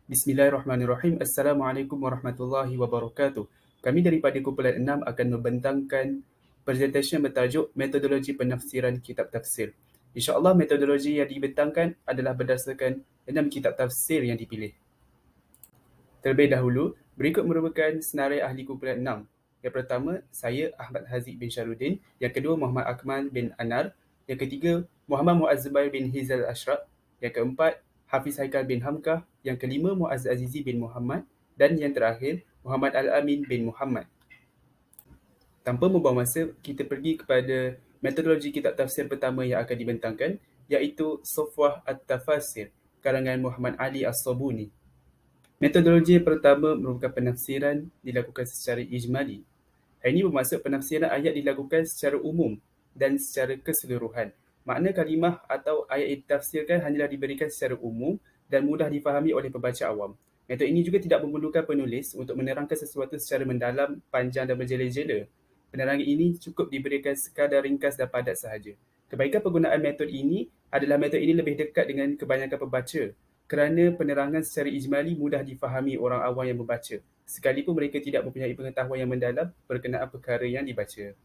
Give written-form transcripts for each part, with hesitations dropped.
Bismillahirrahmanirrahim. Assalamualaikum warahmatullahi wabarakatuh. Kami daripada kumpulan 6 akan membentangkan presentation bertajuk Metodologi Penafsiran Kitab Tafsir. InsyaAllah metodologi yang dibentangkan adalah berdasarkan 6 kitab tafsir yang dipilih. Terlebih dahulu, berikut merupakan senarai ahli kumpulan 6. Yang pertama, saya Ahmad Haziq bin Syarudin. Yang kedua, Muhammad Akmal bin Anar. Yang ketiga, Muhammad Muaz Zubair bin Hizal Ashraq. Yang keempat, Hafiz Haikal bin Hamkah. Yang kelima, Muaz Azizi bin Muhammad. Dan yang terakhir, Muhammad Al-Amin bin Muhammad. Tanpa membuang masa, kita pergi kepada metodologi kitab tafsir pertama yang akan dibentangkan, iaitu Safwah At-Tafasir, karangan Muhammad Ali As-Sabuni. Metodologi pertama merupakan penafsiran dilakukan secara ijmali. Hal ini bermaksud penafsiran ayat dilakukan secara umum dan secara keseluruhan. Makna kalimah atau ayat yang ditafsirkan hanyalah diberikan secara umum dan mudah difahami oleh pembaca awam. Metod ini juga tidak memerlukan penulis untuk menerangkan sesuatu secara mendalam, panjang dan berjela-jela. Penerangan ini cukup diberikan sekadar ringkas dan padat sahaja. Kebaikan penggunaan metod ini adalah metod ini lebih dekat dengan kebanyakan pembaca kerana penerangan secara ijmali mudah difahami orang awam yang membaca, sekalipun mereka tidak mempunyai pengetahuan yang mendalam berkenaan perkara yang dibaca.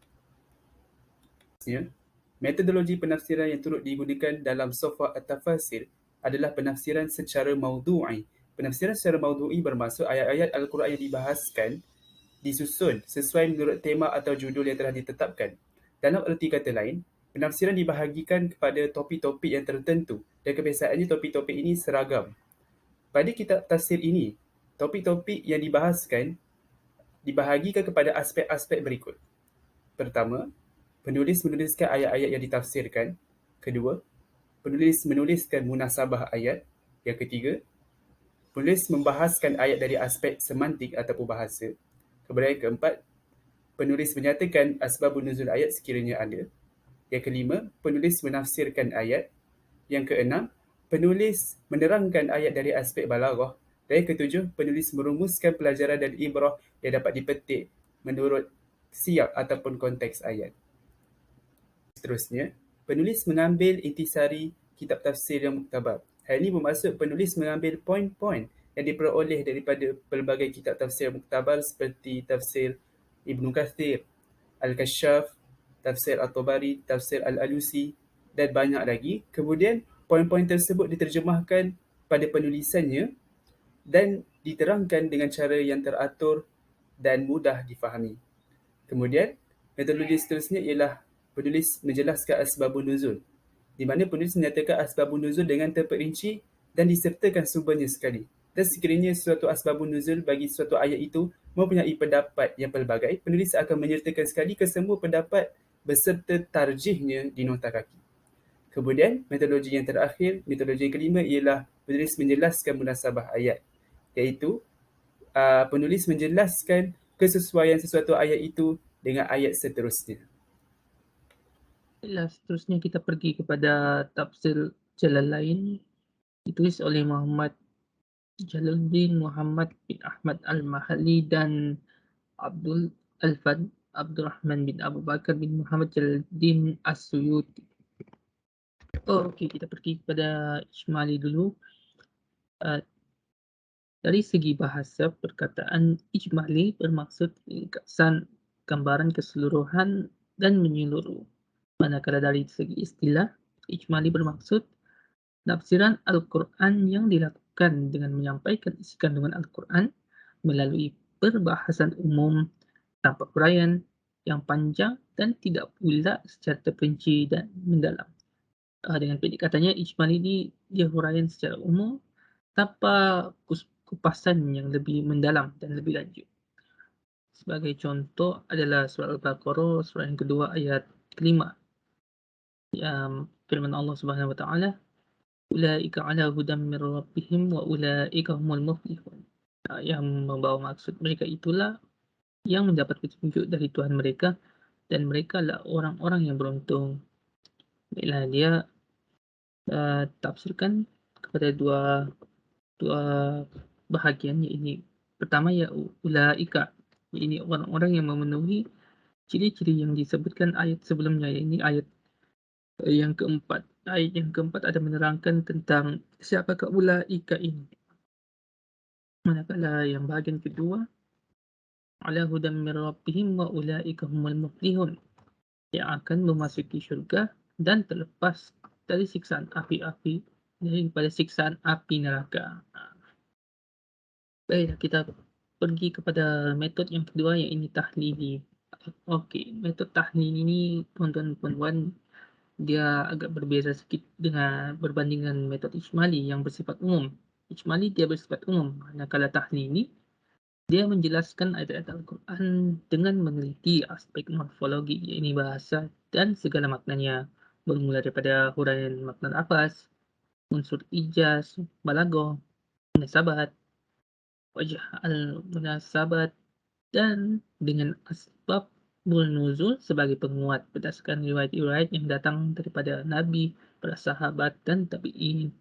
Metodologi penafsiran yang turut digunakan dalam Safwah At-Tafasir adalah penafsiran secara maudu'i. Penafsiran secara maudu'i bermaksud ayat-ayat Al-Quran yang dibahaskan disusun sesuai menurut tema atau judul yang telah ditetapkan. Dalam erti kata lain, penafsiran dibahagikan kepada topik-topik yang tertentu dan kebiasaannya topik-topik ini seragam. Pada kitab tafsir ini, topik-topik yang dibahaskan dibahagikan kepada aspek-aspek berikut. Pertama, penulis menuliskan ayat-ayat yang ditafsirkan. Kedua, penulis menuliskan munasabah ayat. Yang ketiga, penulis membahaskan ayat dari aspek semantik ataupun bahasa. Kemudian yang keempat, penulis menyatakan asbabun nuzul ayat sekiranya ada. Yang kelima, penulis menafsirkan ayat. Yang keenam, penulis menerangkan ayat dari aspek balaghah. Dan yang ketujuh, penulis merumuskan pelajaran dan ibrah yang dapat dipetik menurut siyak ataupun konteks ayat. Seterusnya, penulis mengambil intisari kitab tafsir yang muktabar. Hal ini bermaksud penulis mengambil poin-poin yang diperoleh daripada pelbagai kitab tafsir muktabar seperti tafsir Ibn Kathir, Al-Kashaf, tafsir At-Tabari, tafsir Al-Alusi dan banyak lagi. Kemudian, poin-poin tersebut diterjemahkan pada penulisannya dan diterangkan dengan cara yang teratur dan mudah difahami. Kemudian, metodologi seterusnya ialah penulis menjelaskan asbabun nuzul, di mana penulis menyatakan asbabun nuzul dengan terperinci dan disertakan sumbernya sekali. Dan sekiranya suatu asbabun nuzul bagi suatu ayat itu mempunyai pendapat yang pelbagai, penulis akan menyertakan sekali kesemua pendapat beserta tarjihnya di nota kaki. Kemudian, metodologi yang terakhir, metodologi yang kelima ialah penulis menjelaskan munasabah ayat, iaitu penulis menjelaskan kesesuaian sesuatu ayat itu dengan ayat seterusnya. Seterusnya kita pergi kepada tafsir Jalalain, ditulis oleh Muhammad Jalaluddin Muhammad bin Ahmad Al-Mahalli dan Abdul Alfad Abdurrahman bin Abu Bakar bin Muhammad Jalaluddin As-Suyuti. Okey, kita pergi kepada Ijmali dulu. Dari segi bahasa, perkataan ijmali bermaksud ringkasan, gambaran keseluruhan dan menyeluruh. Manakala dari segi istilah, ijmali bermaksud penafsiran Al-Quran yang dilakukan dengan menyampaikan isi kandungan Al-Quran melalui perbahasan umum tanpa huraian yang panjang dan tidak pula secara terperinci dan mendalam. Dengan pendek katanya, ijmali ini dia huraian secara umum tanpa kupasan yang lebih mendalam dan lebih lanjut. Sebagai contoh adalah surah Al-Baqarah, surah yang kedua ayat kelima. Firman Allah Subhanahu wa taala, ulaika ala hudam min rabbihim wa ulaika humul muflihun. Yang membawa maksud mereka itulah yang mendapat petunjuk dari Tuhan mereka dan mereka lah orang-orang yang beruntung. Baiklah, dia tafsirkan kepada dua bahagian, ini pertama ya ulaika, ini orang-orang yang memenuhi ciri-ciri yang disebutkan ayat sebelumnya. Ini ayat yang keempat. Ayat yang keempat ada menerangkan tentang siapakah ulaika ini. Manakala yang bahagian kedua, ala hudan min rabbihim wa ulaika humul muflihun, yang akan memasuki syurga dan terlepas dari siksaan api-api, daripada siksaan api neraka. Baiklah, kita pergi kepada metod yang kedua, yang ini tahlili. Okey, metod tahlil ini tuan-tuan dan puan-puan, dia agak berbeza sikit dengan berbanding dengan metod ijmali yang bersifat umum. Ijmali dia bersifat umum, manakala tahlili dia menjelaskan ayat-ayat Al-Quran dengan meneliti aspek morfologi, iaitu bahasa dan segala maknanya, bermula daripada huraian makna lafaz, unsur ijaz, balaghah, munasabat, wajh al-munasabat, dan dengan asbab nuzul sebagai penguat berdasarkan riwayat-riwayat yang datang daripada Nabi, para sahabat dan tabi'in.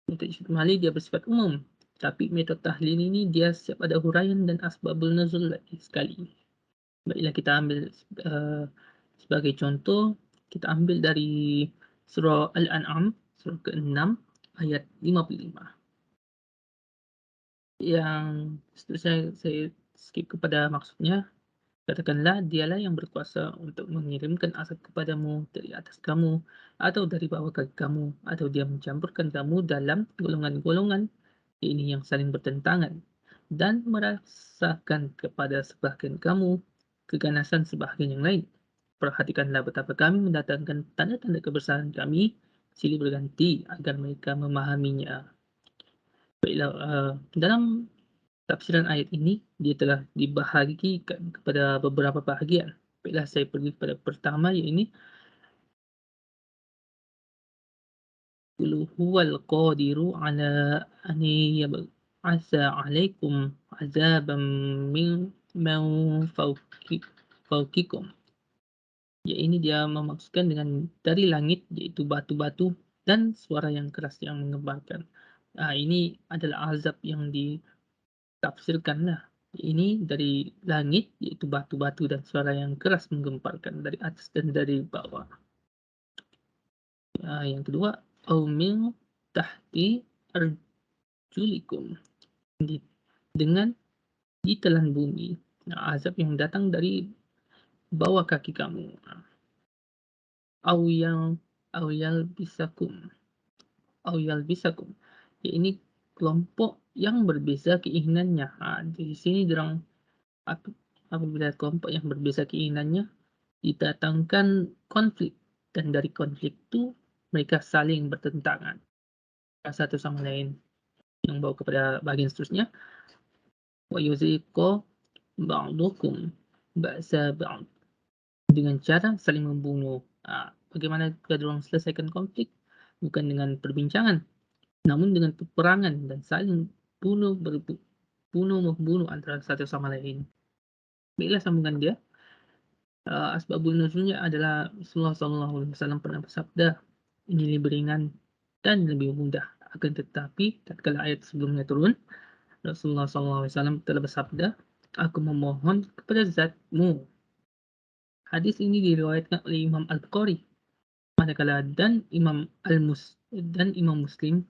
Metode ijmali dia bersifat umum, tapi metode tahlil ini dia siap ada huraian dan asbabul nuzul lagi sekali. Baiklah, kita ambil sebagai contoh, kita ambil dari surah Al-An'am, surah ke-6 ayat 55. Yang saya skip kepada maksudnya. Katakanlah, dialah yang berkuasa untuk mengirimkan azab kepadamu dari atas kamu atau dari bawah kaki kamu, atau dia mencampurkan kamu dalam golongan-golongan ini yang saling bertentangan, dan merasakan kepada sebahagian kamu keganasan sebahagian yang lain. Perhatikanlah betapa kami mendatangkan tanda-tanda kebesaran kami silih berganti agar mereka memahaminya. Baiklah, dalam tafsiran ayat ini, dia telah dibahagikan kepada beberapa bahagian. Baiklah, saya pergi kepada pertama, iaitu qul huwal qadiru ala an yab'atsa 'alaikum 'adzaban min fawqikum. Ya, ini dia memaksudkan dengan dari langit, yaitu batu-batu dan suara yang keras yang menggemparkan. Ini adalah azab yang tafsirkanlah. Ini dari langit, yaitu batu-batu dan suara yang keras menggemparkan dari atas dan dari bawah. Yang kedua, au min tahti arjulikum, dengan ditelan bumi. Azab yang datang dari bawah kaki kamu. Au yalbisakum, ini kelompok yang berbeza keinginannya. Di sini dorang apabila kelompok yang berbeza keinginannya didatangkan konflik, dan dari konflik itu mereka saling bertentangan satu sama lain, yang bawa kepada bahagian seterusnya, wa yuziqu ba'dukum ba'sa ba'd, dengan cara saling membunuh. Bagaimana kedua selesaikan konflik? Bukan dengan perbincangan, namun dengan peperangan dan saling membunuh antara satu sama lain. Baiklah, sambungan dia. Asbabun nuzulnya adalah Rasulullah SAW pernah bersabda, ini lebih ringan dan lebih mudah. Akan tetapi, tatkala ayat sebelumnya turun, Rasulullah SAW telah bersabda, aku memohon kepada zatmu. Hadis ini diriwayatkan oleh Imam Al-Bukhari, manakala dan Imam Muslim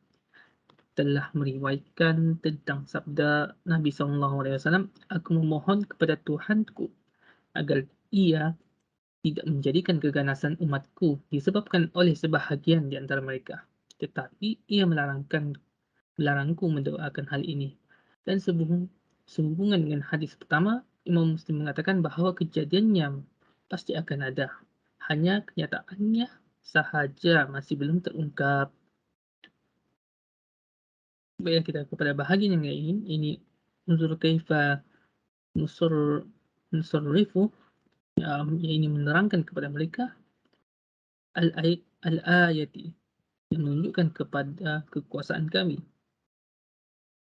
telah meriwayatkan tentang sabda Nabi SAW, aku memohon kepada Tuhanku agar ia tidak menjadikan keganasan umatku disebabkan oleh sebahagian di antara mereka, tetapi ia melarangku mendoakan hal ini. Dan sehubungan dengan hadis pertama, Imam Muslim mengatakan bahawa kejadiannya pasti akan ada, hanya kenyataannya sahaja masih belum terungkap. Baiklah, kita kepada bahagian yang lain. Ini nuzul kaifa nusarrifu, ini menerangkan kepada mereka al-ayati, yang menunjukkan kepada kekuasaan kami,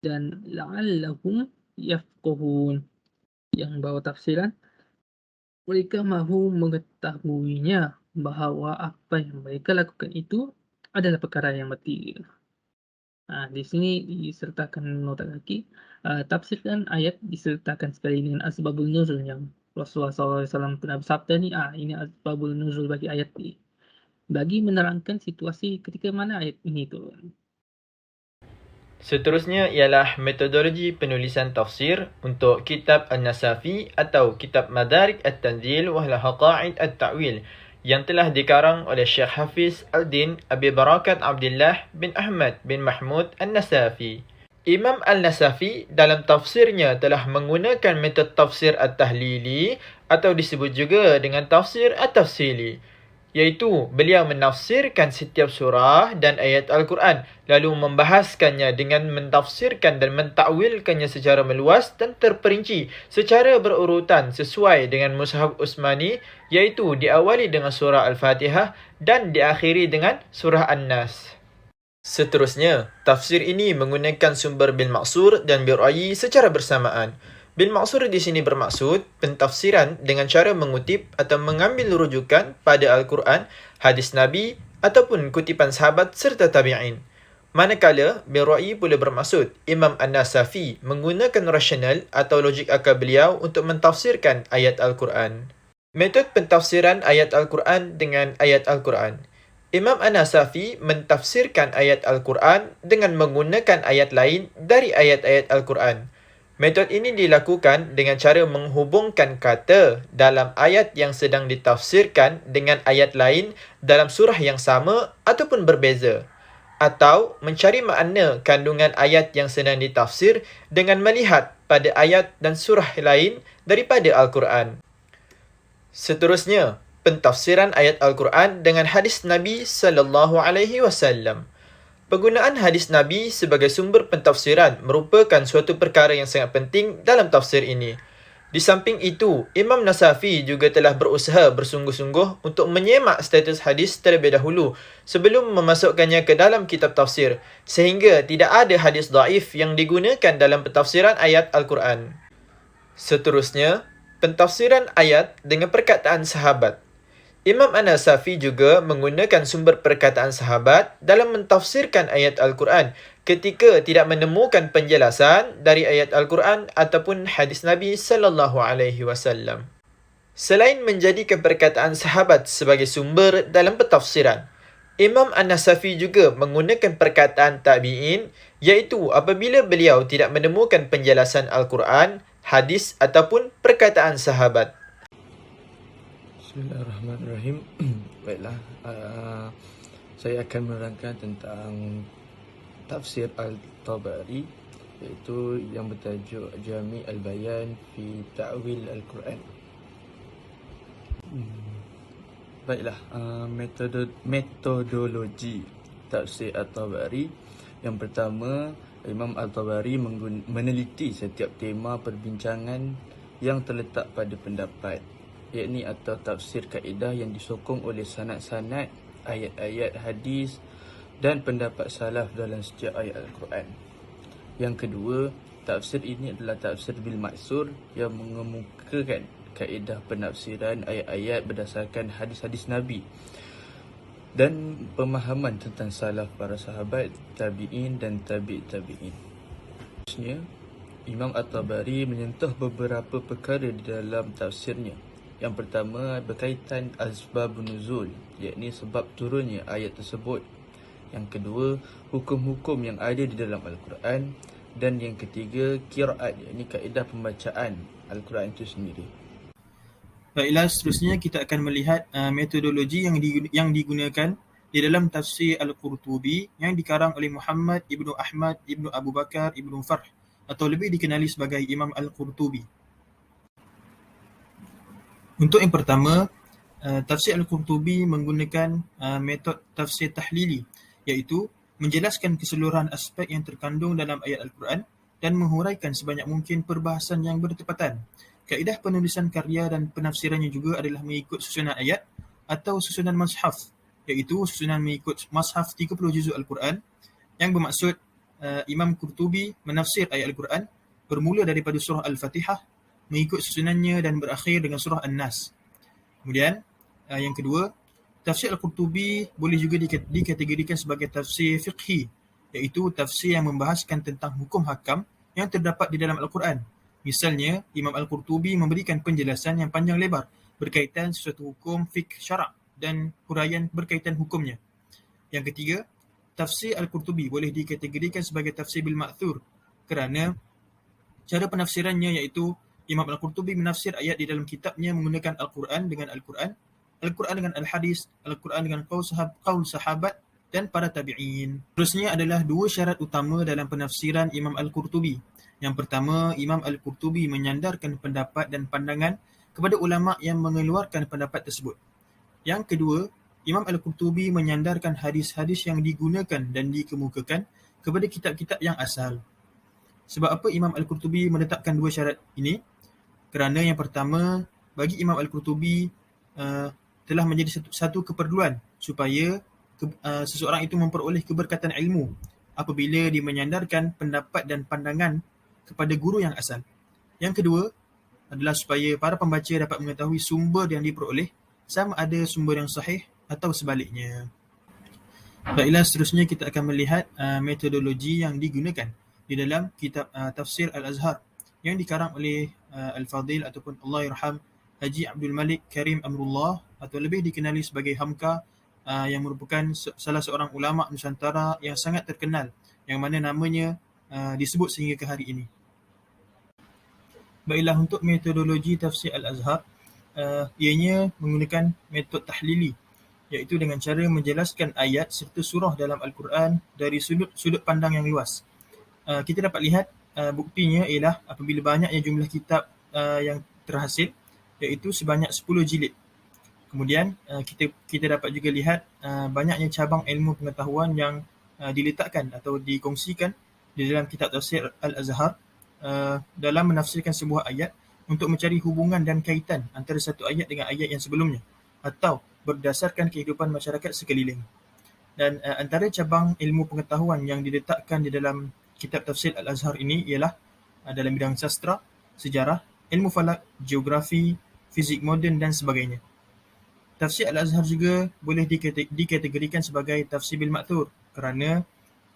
dan la'allahum yafqahun, yang bawa tafsiran mereka mahu mengetahuinya bahawa apa yang mereka lakukan itu adalah perkara yang batil. Di sini disertakan nota kaki, tafsirkan ayat disertakan sekali dengan asbabul nuzul yang Rasulullah SAW pernah bersabda ni. Ini asbabul nuzul bagi ayat ini, bagi menerangkan situasi ketika mana ayat ini turun. Seterusnya ialah metodologi penulisan tafsir untuk kitab An-Nasafi atau kitab Madarik At-Tanzil wal Haqa'id At-Ta'wil yang telah dikarang oleh Syekh Hafiz Al-Din Abi Barakat Abdullah bin Ahmad bin Mahmud An-Nasafi. Imam Al-Nasafi dalam tafsirnya telah menggunakan metod tafsir At-Tahlili atau disebut juga dengan tafsir At-Tafsili, iaitu beliau menafsirkan setiap surah dan ayat Al-Quran lalu membahaskannya dengan mentafsirkan dan mentakwilkannya secara meluas dan terperinci secara berurutan sesuai dengan Mushaf Utsmani, iaitu diawali dengan surah Al-Fatihah dan diakhiri dengan surah An-Nas. Seterusnya, tafsir ini menggunakan sumber bil maksur dan bil ra'yi secara bersamaan. Bil maksur di sini bermaksud pentafsiran dengan cara mengutip atau mengambil rujukan pada Al-Quran, hadis Nabi ataupun kutipan sahabat serta tabi'in. Manakala bil ra'yi pula bermaksud Imam An-Nasafi menggunakan rasional atau logik akal beliau untuk mentafsirkan ayat Al-Quran. Metod pentafsiran ayat Al-Quran dengan ayat Al-Quran. Imam An-Nasafi mentafsirkan ayat Al-Quran dengan menggunakan ayat lain dari ayat-ayat Al-Quran. Metod ini dilakukan dengan cara menghubungkan kata dalam ayat yang sedang ditafsirkan dengan ayat lain dalam surah yang sama ataupun berbeza, atau mencari makna kandungan ayat yang sedang ditafsir dengan melihat pada ayat dan surah lain daripada Al-Quran. Seterusnya, pentafsiran ayat Al-Quran dengan hadis Nabi sallallahu alaihi wasallam. Penggunaan hadis Nabi sebagai sumber pentafsiran merupakan suatu perkara yang sangat penting dalam tafsir ini. Di samping itu, Imam Nasafi juga telah berusaha bersungguh-sungguh untuk menyemak status hadis terlebih dahulu sebelum memasukkannya ke dalam kitab tafsir, sehingga tidak ada hadis dhaif yang digunakan dalam pentafsiran ayat Al-Quran. Seterusnya, pentafsiran ayat dengan perkataan sahabat. Imam An-Nasafi juga menggunakan sumber perkataan sahabat dalam mentafsirkan ayat Al-Quran ketika tidak menemukan penjelasan dari ayat Al-Quran ataupun hadis Nabi sallallahu alaihi wasallam. Selain menjadikan perkataan sahabat sebagai sumber dalam pentafsiran, Imam An-Nasafi juga menggunakan perkataan tabi'in, iaitu apabila beliau tidak menemukan penjelasan Al-Quran, hadis ataupun perkataan sahabat. Bismillahirrahmanirrahim. Baiklah, saya akan menerangkan tentang tafsir Al-Tabari, iaitu yang bertajuk Jami' Al-Bayan fi Ta'wil Al-Quran. Baiklah, metodologi tafsir Al-Tabari. Yang pertama, Imam Al-Tabari meneliti setiap tema perbincangan yang terletak pada pendapat, yakni atau tafsir kaedah yang disokong oleh sanad-sanad, ayat-ayat hadis dan pendapat salaf dalam setiap ayat Al-Quran. Yang kedua, tafsir ini adalah tafsir bil maksur yang mengemukakan kaedah penafsiran ayat-ayat berdasarkan hadis-hadis Nabi dan pemahaman tentang salaf para sahabat, tabi'in dan tabi'in. Seterusnya, Imam At-Tabari menyentuh beberapa perkara di dalam tafsirnya. Yang pertama berkaitan asbab nuzul, yakni sebab turunnya ayat tersebut. Yang kedua, hukum-hukum yang ada di dalam Al-Quran. Dan yang ketiga, qiraat, yakni kaedah pembacaan Al-Quran itu sendiri. Baiklah, seterusnya kita akan melihat metodologi yang digunakan di dalam tafsir Al-Qurtubi yang dikarang oleh Muhammad Ibnu Ahmad Ibnu Abu Bakar Ibnu Farh, atau lebih dikenali sebagai Imam Al-Qurtubi. Untuk yang pertama, tafsir Al-Qurtubi menggunakan metod tafsir tahlili, iaitu menjelaskan keseluruhan aspek yang terkandung dalam ayat Al-Quran dan menghuraikan sebanyak mungkin perbahasan yang bertepatan. Kaedah penulisan karya dan penafsirannya juga adalah mengikut susunan ayat atau susunan mashaf, iaitu susunan mengikut mashaf 30 juzuk Al-Quran, yang bermaksud Imam Qurtubi menafsir ayat Al-Quran bermula daripada surah Al-Fatihah, mengikut susunannya dan berakhir dengan surah An-Nas. Kemudian, yang kedua, tafsir Al-Qurtubi boleh juga dikategorikan sebagai tafsir fiqhi, iaitu tafsir yang membahaskan tentang hukum hakam yang terdapat di dalam Al-Quran. Misalnya, Imam Al-Qurtubi memberikan penjelasan yang panjang lebar berkaitan sesuatu hukum fiqh syarak dan huraian berkaitan hukumnya. Yang ketiga, tafsir Al-Qurtubi boleh dikategorikan sebagai tafsir bil ma'thur kerana cara penafsirannya iaitu Imam Al-Qurtubi menafsir ayat di dalam kitabnya menggunakan Al-Quran dengan Al-Quran, Al-Quran dengan Al-Hadis, Al-Quran dengan qaul sahabat dan para tabi'in. Terusnya adalah dua syarat utama dalam penafsiran Imam Al-Qurtubi. Yang pertama, Imam Al-Qurtubi menyandarkan pendapat dan pandangan kepada ulama' yang mengeluarkan pendapat tersebut. Yang kedua, Imam Al-Qurtubi menyandarkan hadis-hadis yang digunakan dan dikemukakan kepada kitab-kitab yang asal. Sebab apa Imam Al-Qurtubi meletakkan dua syarat ini? Kerana yang pertama, bagi Imam Al-Qurtubi telah menjadi satu keperluan supaya seseorang itu memperoleh keberkatan ilmu apabila dia menyandarkan pendapat dan pandangan kepada guru yang asal. Yang kedua adalah supaya para pembaca dapat mengetahui sumber yang diperoleh sama ada sumber yang sahih atau sebaliknya. Baiklah, seterusnya kita akan melihat metodologi yang digunakan di dalam kitab Tafsir Al-Azhar yang dikarang oleh Al-Fadil ataupun Allahyarham Haji Abdul Malik Karim Amrullah atau lebih dikenali sebagai Hamka, yang merupakan salah seorang ulama Nusantara yang sangat terkenal yang mana namanya disebut sehingga ke hari ini. Baiklah, untuk metodologi Tafsir Al-Azhar, ianya menggunakan metod tahlili, iaitu dengan cara menjelaskan ayat serta surah dalam Al-Quran dari sudut pandang yang luas. Kita dapat lihat buktinya ialah apabila banyaknya jumlah kitab yang terhasil, iaitu sebanyak 10 jilid. Kemudian kita dapat juga lihat banyaknya cabang ilmu pengetahuan yang diletakkan atau dikongsikan di dalam kitab Tafsir Al-Azhar dalam menafsirkan sebuah ayat untuk mencari hubungan dan kaitan antara satu ayat dengan ayat yang sebelumnya atau berdasarkan kehidupan masyarakat sekeliling. Dan antara cabang ilmu pengetahuan yang diletakkan di dalam kitab Tafsir Al-Azhar ini ialah dalam bidang sastra, sejarah, ilmu falak, geografi, fizik moden dan sebagainya. Tafsir Al-Azhar juga boleh dikategorikan sebagai tafsir bil ma'thur kerana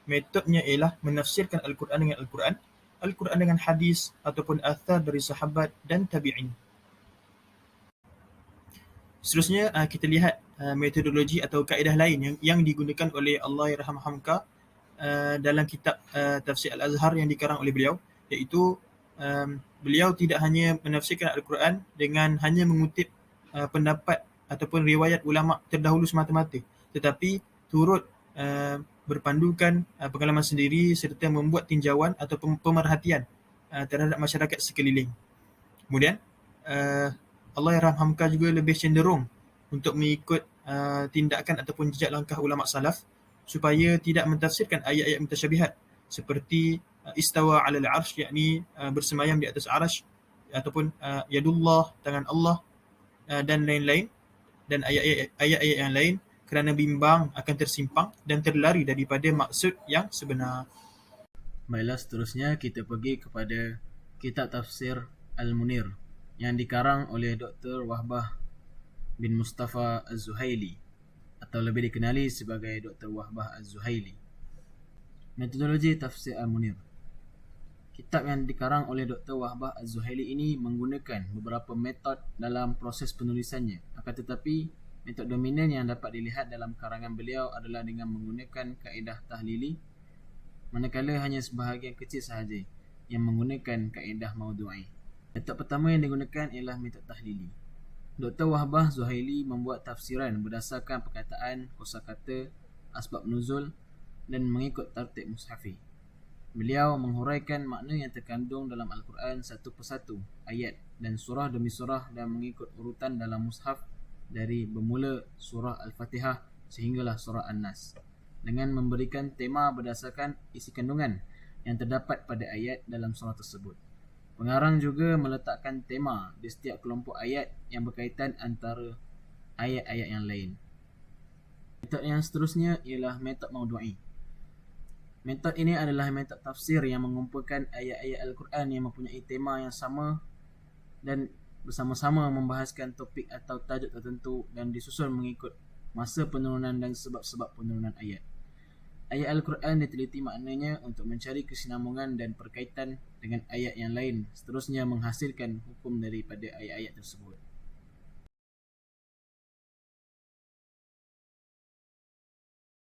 metodnya ialah menafsirkan Al-Quran dengan Al-Quran, Al-Quran dengan hadis ataupun athar dari sahabat dan tabi'in. Seterusnya kita lihat metodologi atau kaedah lain yang digunakan oleh Allahyarham Hamka dalam kitab Tafsir Al-Azhar yang dikarang oleh beliau, iaitu beliau tidak hanya menafsirkan Al-Quran dengan hanya mengutip pendapat ataupun riwayat ulama' terdahulu semata-mata, tetapi turut berpandukan pengalaman sendiri serta membuat tinjauan atau pemerhatian terhadap masyarakat sekeliling. Kemudian Allahyarham Hamka juga lebih cenderung untuk mengikut tindakan ataupun jejak langkah ulama' salaf supaya tidak mentafsirkan ayat-ayat mutasyabihat seperti istawa 'alal 'arsy, yakni bersemayam di atas arsy, ataupun yadullah, tangan Allah, dan lain-lain, dan ayat-ayat yang lain, kerana bimbang akan tersimpang dan terlari daripada maksud yang sebenar. Baiklah, seterusnya kita pergi kepada kitab Tafsir Al-Munir yang dikarang oleh Dr. Wahbah bin Mustafa Az-Zuhaili atau lebih dikenali sebagai Dr. Wahbah Az-Zuhaili. Metodologi Tafsir Al-Munir. Kitab yang dikarang oleh Dr. Wahbah Az-Zuhaili ini menggunakan beberapa metod dalam proses penulisannya. Akan tetapi, metod dominan yang dapat dilihat dalam karangan beliau adalah dengan menggunakan kaedah tahlili, manakala hanya sebahagian kecil sahaja yang menggunakan kaedah maudu'i. Metod pertama yang digunakan ialah metod tahlili. Dr. Wahbah Zuhaili membuat tafsiran berdasarkan perkataan, kosakata, asbab nuzul dan mengikut tartib mushafi. Beliau menghuraikan makna yang terkandung dalam Al-Quran satu persatu ayat dan surah demi surah dan mengikut urutan dalam mushaf dari bermula surah Al-Fatihah sehinggalah surah An-Nas, dengan memberikan tema berdasarkan isi kandungan yang terdapat pada ayat dalam surah tersebut. Pengarang juga meletakkan tema di setiap kelompok ayat yang berkaitan antara ayat-ayat yang lain. Metod yang seterusnya ialah metod maudu'i. Metod ini adalah metod tafsir yang mengumpulkan ayat-ayat Al-Quran yang mempunyai tema yang sama dan bersama-sama membahaskan topik atau tajuk tertentu dan disusun mengikut masa penurunan dan sebab-sebab penurunan ayat. Ayat Al-Quran diteliti maknanya untuk mencari kesinambungan dan perkaitan dengan ayat yang lain, seterusnya menghasilkan hukum daripada ayat-ayat tersebut.